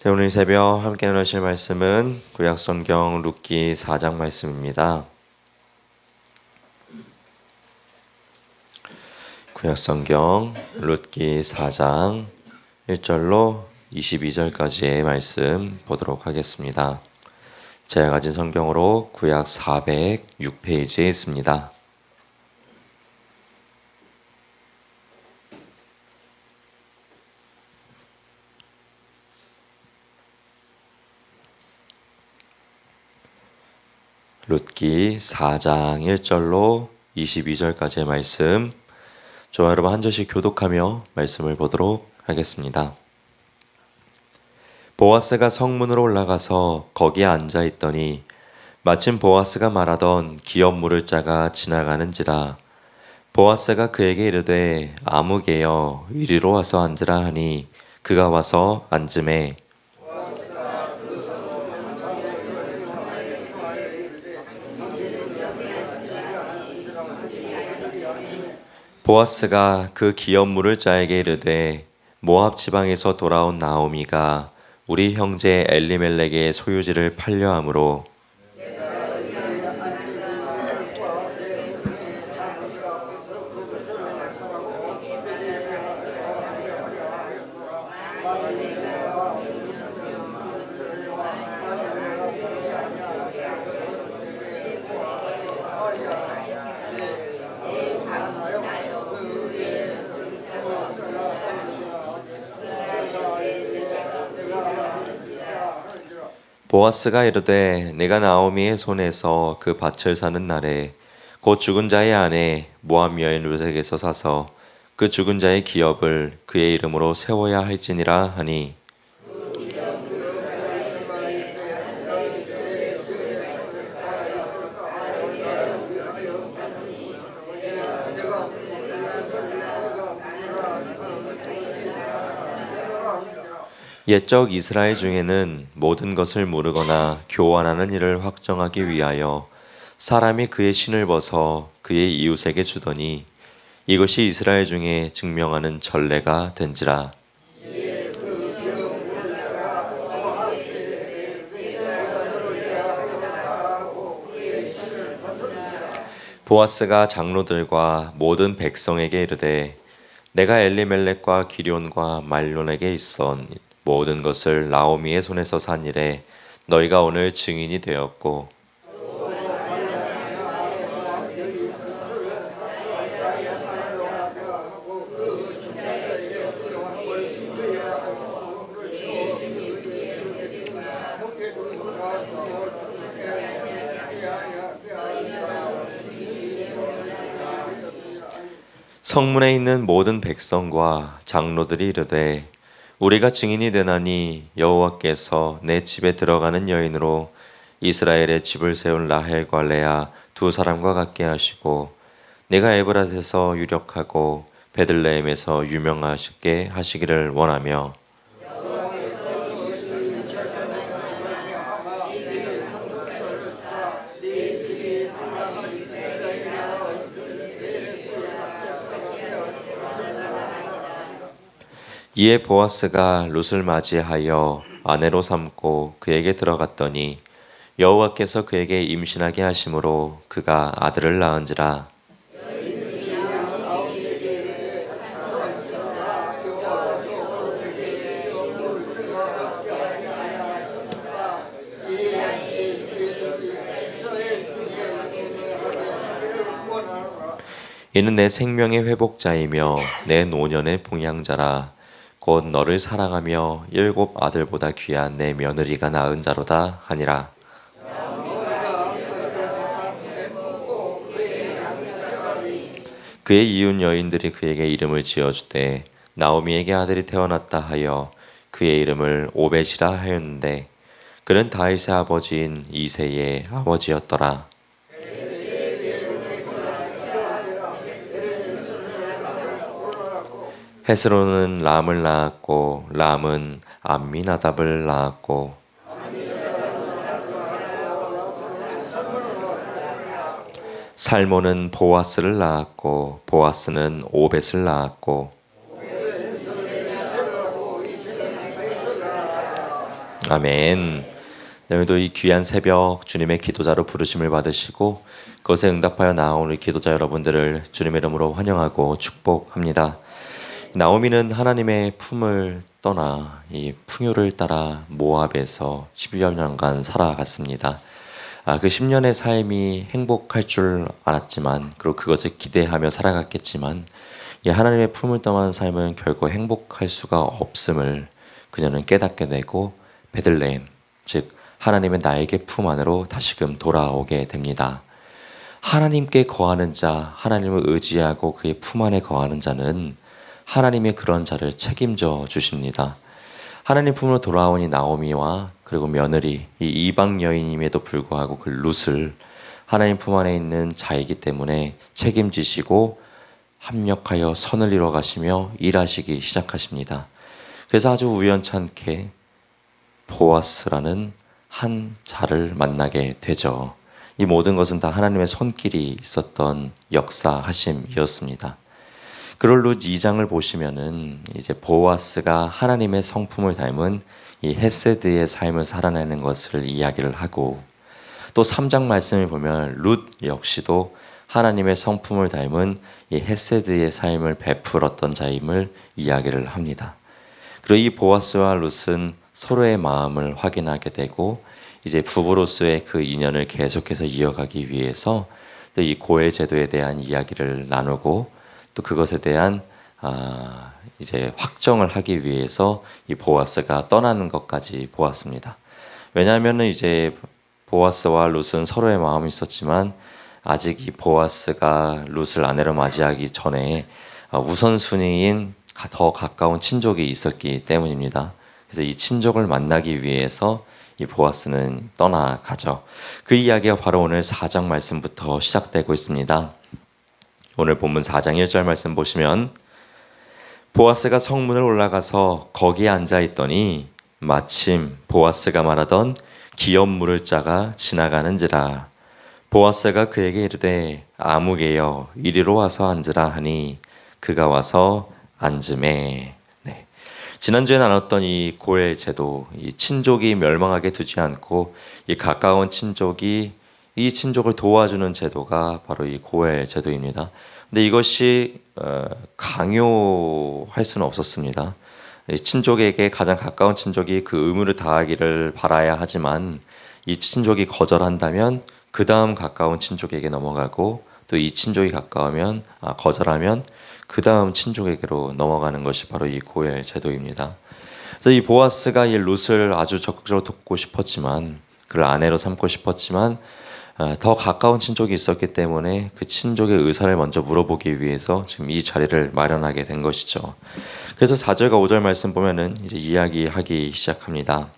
네, 오늘 새벽 함께 나누실 말씀은 구약성경 룻기 4장 말씀입니다. 구약성경 룻기 4장 1절로 22절까지의 말씀 보도록 하겠습니다. 제가 가진 성경으로 구약 406페이지에 있습니다. 룻기 4장 1절로 22절까지의 말씀, 저와 여러분 한 절씩 교독하며 말씀을 보도록 하겠습니다. 보아스가 성문으로 올라가서 거기에 앉아 있더니 마침 보아스가 말하던 기업 물을 자가 지나가는지라. 보아스가 그에게 이르되 아무개여 이리로 와서 앉으라 하니 그가 와서 앉음에 보아스가 그 기업 물을 자에게 이르되 모압 지방에서 돌아온 나오미가 우리 형제 엘리멜렉의 소유지를 팔려 함으로 보아스가 이르되 내가 나오미의 손에서 그 밭을 사는 날에 곧 죽은 자의 아내 모압 여인 룻에게서 사서 그 죽은 자의 기업을 그의 이름으로 세워야 할지니라 하니 옛적 이스라엘 중에는 모든 것을 모르거나 교환하는 일을 확정하기 위하여 사람이 그의 신을 벗어 그의 이웃에게 주더니 이것이 이스라엘 중에 증명하는 전례가 된지라. 보아스가 장로들과 모든 백성에게 이르되 내가 엘리멜렉과 기럨과 말론에게 있어 모든 것을 나오미의 손에서 산 일에 너희가 오늘 증인이 되었고 성문에 있는 모든 백성과 장로들이 이르되 우리가 증인이 되나니 여호와께서 내 집에 들어가는 여인으로 이스라엘의 집을 세운 라헬과 레아 두 사람과 같게 하시고 내가 에브라스에서 유력하고 베들레헴에서 유명하시게 하시기를 원하며 이에 보아스가 룻을 맞이하여 아내로 삼고 그에게 들어갔더니 여호와께서 그에게 임신하게 하심으로 그가 아들을 낳은지라. 이는 내 생명의 회복자이며 내 노년의 봉양자라. 곧 너를 사랑하며 7 아들보다 귀한 내 며느리가 낳은 자로다 하니라. 그의 이웃 여인들이 그에게 이름을 지어주되 나오미에게 아들이 태어났다 하여 그의 이름을 오벳이라 하였는데 그는 다윗의 아버지인 이새의 아버지였더라. 헤스론은 람을 낳았고 람은 암미나답을 낳았고 살몬은 보아스를 낳았고 보아스는 오벳을 낳았고 아멘. 네, 오늘도 이 귀한 새벽 주님의 기도자로 부르심을 받으시고 그것에 응답하여 나온 우리 기도자 여러분들을 주님의 이름으로 환영하고 축복합니다. 나오미는 하나님의 품을 떠나 이 풍요를 따라 모압에서 10여 년간 살아갔습니다. 그 10년의 삶이 행복할 줄 알았지만, 그리고 그것을 기대하며 살아갔겠지만, 이 하나님의 품을 떠난 삶은 결코 행복할 수가 없음을 그녀는 깨닫게 되고 베들레헴, 즉 하나님의 나에게 품 안으로 다시금 돌아오게 됩니다. 하나님께 거하는 자, 하나님을 의지하고 그의 품 안에 거하는 자는 하나님의 그런 자를 책임져 주십니다. 하나님 품으로 돌아온 이 나오미와 그리고 며느리, 이 이방 여인임에도 불구하고 그 룻을 하나님 품 안에 있는 자이기 때문에 책임지시고 합력하여 선을 이루어 가시며 일하시기 시작하십니다. 그래서 아주 우연찮게 보아스라는 한 자를 만나게 되죠. 이 모든 것은 다 하나님의 손길이 있었던 역사하심이었습니다. 그럴 룻 2장을 보시면은 이제 보아스가 하나님의 성품을 닮은 이 헤세드의 삶을 살아내는 것을 이야기를 하고, 또 3장 말씀을 보면 룻 역시도 하나님의 성품을 닮은 이 헤세드의 삶을 베풀었던 자임을 이야기를 합니다. 그리고 이 보아스와 룻은 서로의 마음을 확인하게 되고 이제 부부로서의 그 인연을 계속해서 이어가기 위해서 또 이 고해 제도에 대한 이야기를 나누고 또 그것에 대한 이제 확정을 하기 위해서 이 보아스가 떠나는 것까지 보았습니다. 왜냐하면은 이제 보아스와 룻은 서로의 마음이 있었지만 아직 이 보아스가 룻을 아내로 맞이하기 전에 우선순위인 더 가까운 친족이 있었기 때문입니다. 그래서 이 친족을 만나기 위해서 이 보아스는 떠나가죠. 그 이야기가 바로 오늘 4장 말씀부터 시작되고 있습니다. 오늘 본문 4장 1절 말씀 보시면 보아스가 성문을 올라가서 거기에 앉아 있더니 마침 보아스가 말하던 기업 물을 자가 지나가는지라. 보아스가 그에게 이르되 아무개여 이리로 와서 앉으라 하니 그가 와서 앉으매. 네. 지난주에 나눴던 이 고해 제도, 이 친족이 멸망하게 두지 않고 이 가까운 친족이 이 친족을 도와주는 제도가 바로 이 고해 제도입니다. 근데 이것이 강요할 수는 없었습니다. 친족에게 가장 가까운 친족이 그 의무를 다하기를 바라야 하지만 이 친족이 거절한다면 그 다음 가까운 친족에게 넘어가고 또 이 친족이 거절하면 그 다음 친족에게로 넘어가는 것이 바로 이 고해 제도입니다. 그래서 이 보아스가 이 룻을 아주 적극적으로 돕고 싶었지만, 그를 아내로 삼고 싶었지만 더 가까운 친족이 있었기 때문에 그 친족의 의사를 먼저 물어보기 위해서 지금 이 자리를 마련하게 된 것이죠. 그래서 4절과 5절 말씀 보면은 이제 이야기하기 시작합니다.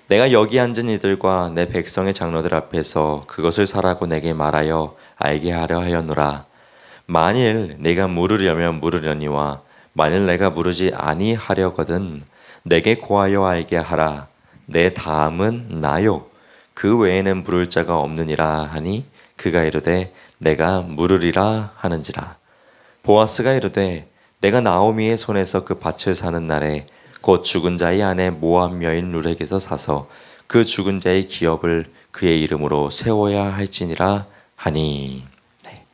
내가 여기 앉은 이들과 내 백성의 장로들 앞에서 그것을 사라고 내게 말하여 알게 하려 하였노라. 만일 내가 물으려면 물으려니와 만일 내가 물으지 아니하려거든 내게 고하여 알게 하라. 내 다음은 나요. 그 외에는 물을 자가 없느니라 하니 그가 이르되 내가 물으리라 하는지라. 보아스가 이르되 내가 나오미의 손에서 그 밭을 사는 날에 곧 죽은 자의 아내 모압 여인 룻에게서 사서 그 죽은 자의 기업을 그의 이름으로 세워야 할지니라 하니. 네.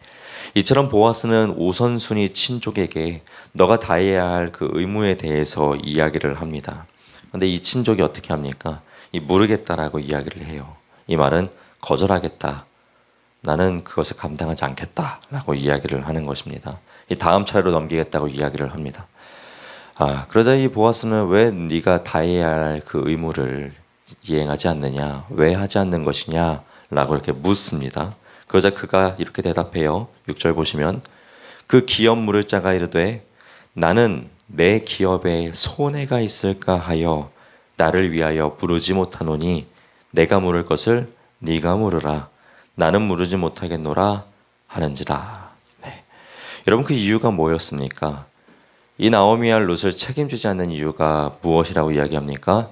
이처럼 보아스는 우선순위 친족에게 너가 다해야 할 그 의무에 대해서 이야기를 합니다. 그런데 이 친족이 어떻게 합니까? 이 모르겠다라고 이야기를 해요. 이 말은 거절하겠다. 나는 그것을 감당하지 않겠다라고 이야기를 하는 것입니다. 이 다음 차례로 넘기겠다고 이야기를 합니다. 그러자 이 보아스는 왜 네가 다해야 할 그 의무를 이행하지 않느냐, 왜 하지 않는 것이냐 라고 이렇게 묻습니다. 그러자 그가 이렇게 대답해요. 6절 보시면 그 기업 물을 자가 이르되 나는 내 기업에 손해가 있을까 하여 나를 위하여 부르지 못하노니 내가 물을 것을 네가 물으라. 나는 물으지 못하겠노라 하는지라. 네. 여러분 그 이유가 뭐였습니까? 이 나오미와 룻을 책임지지 않는 이유가 무엇이라고 이야기합니까?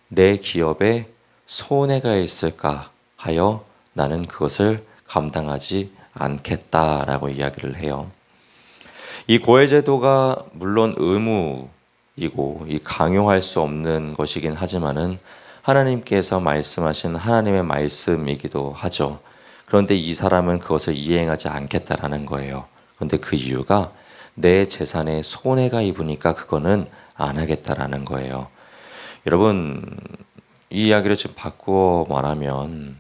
내 기업에 손해가 있을까 하여 나는 그것을 감당하지 않겠다라고 이야기를 해요. 이 고해 제도가 물론 의무인 이 강요할 수 없는 것이긴 하지만은 하나님께서 말씀하신 하나님의 말씀이기도 하죠. 그런데 이 사람은 그것을 이행하지 않겠다라는 거예요. 그런데 그 이유가 내 재산에 손해가 입으니까 그거는 안 하겠다라는 거예요. 여러분, 이 이야기를 지금 바꾸어 말하면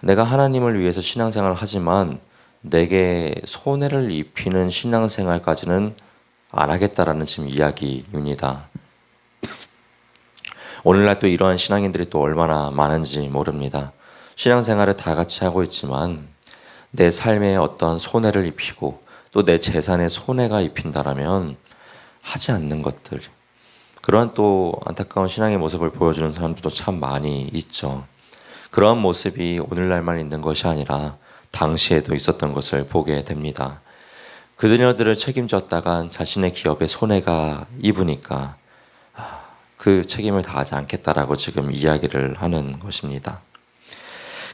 내가 하나님을 위해서 신앙생활을 하지만 내게 손해를 입히는 신앙생활까지는 안 하겠다라는 지금 이야기입니다. 오늘날 또 이러한 신앙인들이 또 얼마나 많은지 모릅니다. 신앙생활을 다 같이 하고 있지만 내 삶에 어떤 손해를 입히고 또 내 재산에 손해가 입힌다라면 하지 않는 것들, 그러한 또 안타까운 신앙의 모습을 보여주는 사람들도 참 많이 있죠. 그러한 모습이 오늘날만 있는 것이 아니라 당시에도 있었던 것을 보게 됩니다. 그들을 책임졌다간 자신의 기업에 손해가 입으니까 그 책임을 다하지 않겠다라고 지금 이야기를 하는 것입니다.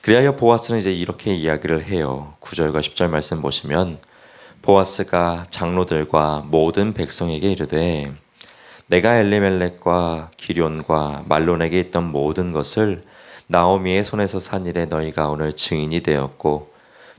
그리하여 보아스는 이제 이렇게 이야기를 해요. 9절과 10절 말씀 보시면 보아스가 장로들과 모든 백성에게 이르되 내가 엘리멜렉과 기럨과 말론에게 있던 모든 것을 나오미의 손에서 산 일에 너희가 오늘 증인이 되었고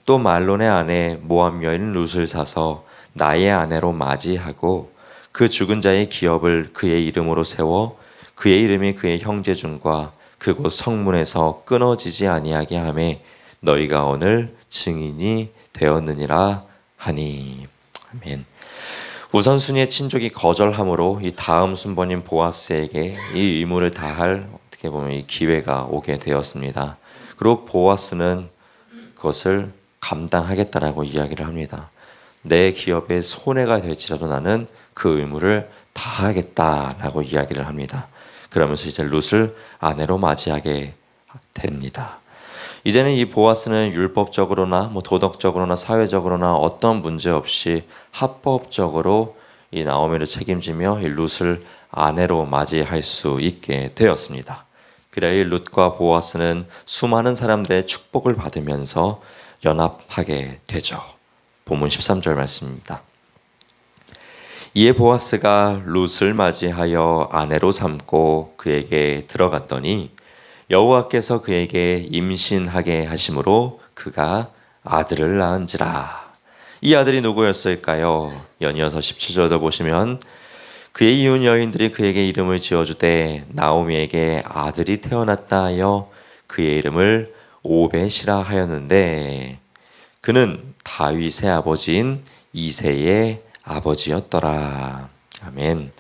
또 말론의 아내 모압 여인 룻을 사서 나의 아내로 맞이하고 그 죽은 자의 기업을 그의 이름으로 세워 그의 이름이 그의 형제 중과 그곳 성문에서 끊어지지 아니하게 하매 너희가 오늘 증인이 되었느니라 하니. 아멘. 우선순위의 친족이 거절함으로 이 다음 순번인 보아스에게 이 의무를 다할 어떻게 보면 이 기회가 오게 되었습니다. 그리고 보아스는 그것을 감당하겠다라고 이야기를 합니다. 내 기업에 손해가 될지라도 나는 그 의무를 다하겠다라고 이야기를 합니다. 그러면서 이제 룻을 아내로 맞이하게 됩니다. 이제는 이 보아스는 율법적으로나 도덕적으로나 사회적으로나 어떤 문제 없이 합법적으로 이 나오미를 책임지며 이 룻을 아내로 맞이할 수 있게 되었습니다. 그래야 이 룻과 보아스는 수많은 사람들의 축복을 받으면서 연합하게 되죠. 본문 13절 말씀입니다. 이에 보아스가 룻을 맞이하여 아내로 삼고 그에게 들어갔더니 여호와께서 그에게 임신하게 하심으로 그가 아들을 낳은지라. 이 아들이 누구였을까요? 연이어서 17절도 보시면 그의 이웃 여인들이 그에게 이름을 지어주되 나오미에게 아들이 태어났다 하여 그의 이름을 오벳이라 하였는데 그는 다윗의 아버지인 이새의 아버지였더라. 아멘.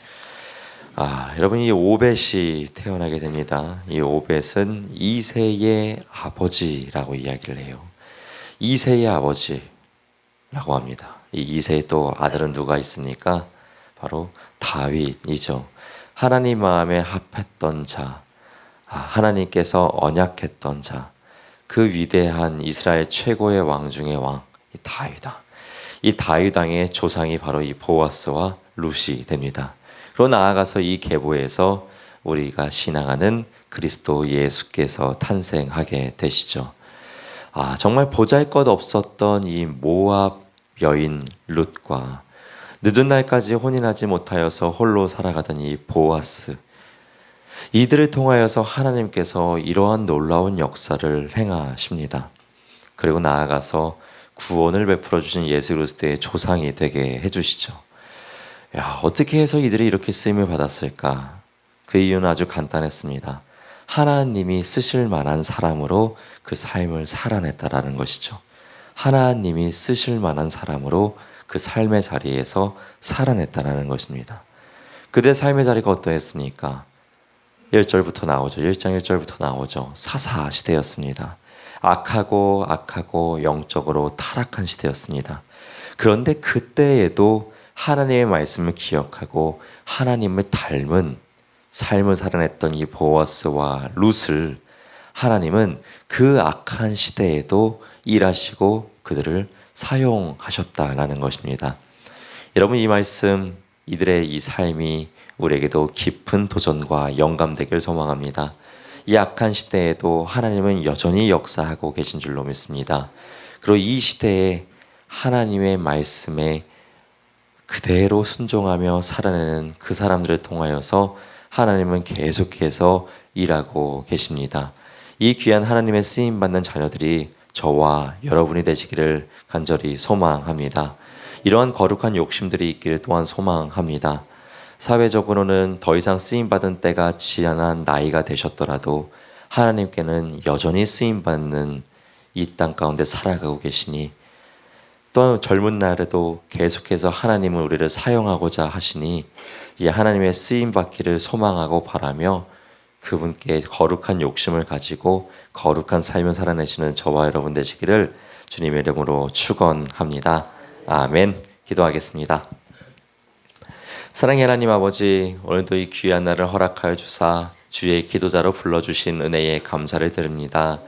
여러분, 이 오벳이 태어나게 됩니다. 이 오벳은 이새의 아버지라고 이야기를 해요. 이새의 아버지라고 합니다. 이 이새의 또 아들은 누가 있습니까? 바로 다윗이죠. 하나님 마음에 합했던 자, 하나님께서 언약했던 자, 그 위대한 이스라엘 최고의 왕 중의 왕, 이 다윗아. 이 다윗 왕의 조상이 바로 이 보아스와 룻이 됩니다. 그리고 나아가서 이 계보에서 우리가 신앙하는 그리스도 예수께서 탄생하게 되시죠. 정말 보잘것없었던 이 모압 여인 룻과 늦은 날까지 혼인하지 못하여서 홀로 살아가던 이 보아스, 이들을 통하여서 하나님께서 이러한 놀라운 역사를 행하십니다. 그리고 나아가서 구원을 베풀어 주신 예수 그리스도의 조상이 되게 해주시죠. 어떻게 해서 이들이 이렇게 쓰임을 받았을까? 그 이유는 아주 간단했습니다. 하나님이 쓰실 만한 사람으로 그 삶을 살아냈다라는 것이죠. 하나님이 쓰실 만한 사람으로 그 삶의 자리에서 살아냈다라는 것입니다. 그들의 삶의 자리가 어떠했습니까? 1절부터 나오죠. 1장 1절부터 나오죠. 사사 시대였습니다. 악하고 영적으로 타락한 시대였습니다. 그런데 그때에도 하나님의 말씀을 기억하고 하나님을 닮은 삶을 살아냈던 이 보아스와 룻을 하나님은 그 악한 시대에도 일하시고 그들을 사용하셨다라는 것입니다. 여러분, 이 말씀, 이들의 이 삶이 우리에게도 깊은 도전과 영감되길 소망합니다. 이 악한 시대에도 하나님은 여전히 역사하고 계신 줄로 믿습니다. 그리고 이 시대에 하나님의 말씀에 그대로 순종하며 살아내는 그 사람들을 통하여서 하나님은 계속해서 일하고 계십니다. 이 귀한 하나님의 쓰임 받는 자녀들이 저와 여러분이 되시기를 간절히 소망합니다. 이러한 거룩한 욕심들이 있기를 또한 소망합니다. 사회적으로는 더 이상 쓰임 받은 때가 지난 나이가 되셨더라도 하나님께는 여전히 쓰임 받는 이 땅 가운데 살아가고 계시니 또 젊은 날에도 계속해서 하나님은 우리를 사용하고자 하시니 이 하나님의 쓰임 받기를 소망하고 바라며 그분께 거룩한 욕심을 가지고 거룩한 삶을 살아내시는 저와 여러분 되시기를 주님의 이름으로 축원합니다. 아멘. 기도하겠습니다. 사랑의 하나님 아버지, 오늘도 이 귀한 날을 허락하여 주사 주의 기도자로 불러주신 은혜에 감사를 드립니다.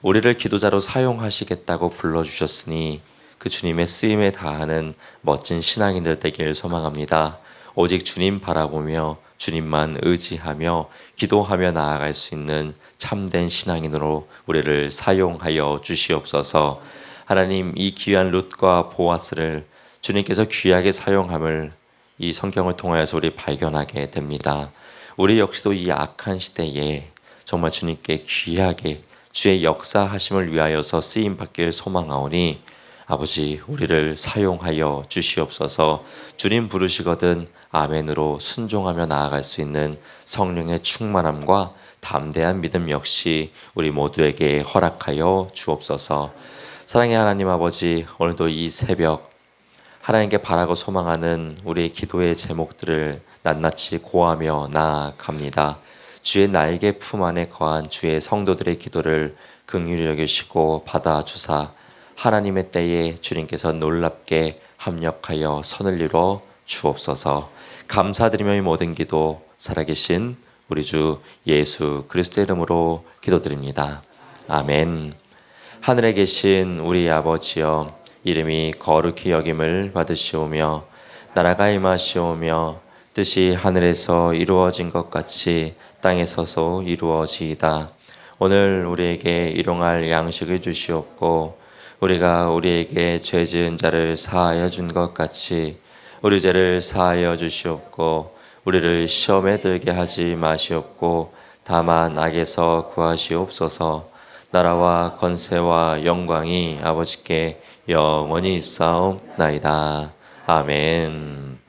우리를 기도자로 사용하시겠다고 불러주셨으니 그 주님의 쓰임에 다하는 멋진 신앙인들 되길 소망합니다. 오직 주님 바라보며 주님만 의지하며 기도하며 나아갈 수 있는 참된 신앙인으로 우리를 사용하여 주시옵소서. 하나님, 이 귀한 룻과 보아스를 주님께서 귀하게 사용함을 이 성경을 통하여서 우리 발견하게 됩니다. 우리 역시도 이 악한 시대에 정말 주님께 귀하게 주의 역사하심을 위하여서 쓰임 받길 소망하오니 아버지, 우리를 사용하여 주시옵소서. 주님 부르시거든 아멘으로 순종하며 나아갈 수 있는 성령의 충만함과 담대한 믿음 역시 우리 모두에게 허락하여 주옵소서. 사랑의 하나님 아버지, 오늘도 이 새벽 하나님께 바라고 소망하는 우리의 기도의 제목들을 낱낱이 고하며 나아갑니다. 주의 날개 품 안에 거한 주의 성도들의 기도를 긍휼히 여기시고 받아주사 하나님의 때에 주님께서 놀랍게 합력하여 선을 이루어 주옵소서. 감사드리며 이 모든 기도 살아계신 우리 주 예수 그리스도의 이름으로 기도드립니다. 아멘. 하늘에 계신 우리 아버지여, 이름이 거룩히 여김을 받으시오며 나라가 임하시오며 뜻이 하늘에서 이루어진 것 같이 땅에서도 이루어지이다. 오늘 우리에게 일용할 양식을 주시옵고 우리가 우리에게 죄 지은 자를 사하여 준 것 같이 우리 죄를 사하여 주시옵고 우리를 시험에 들게 하지 마시옵고 다만 악에서 구하시옵소서. 나라와 권세와 영광이 아버지께 영원히 있사옵나이다. 아멘.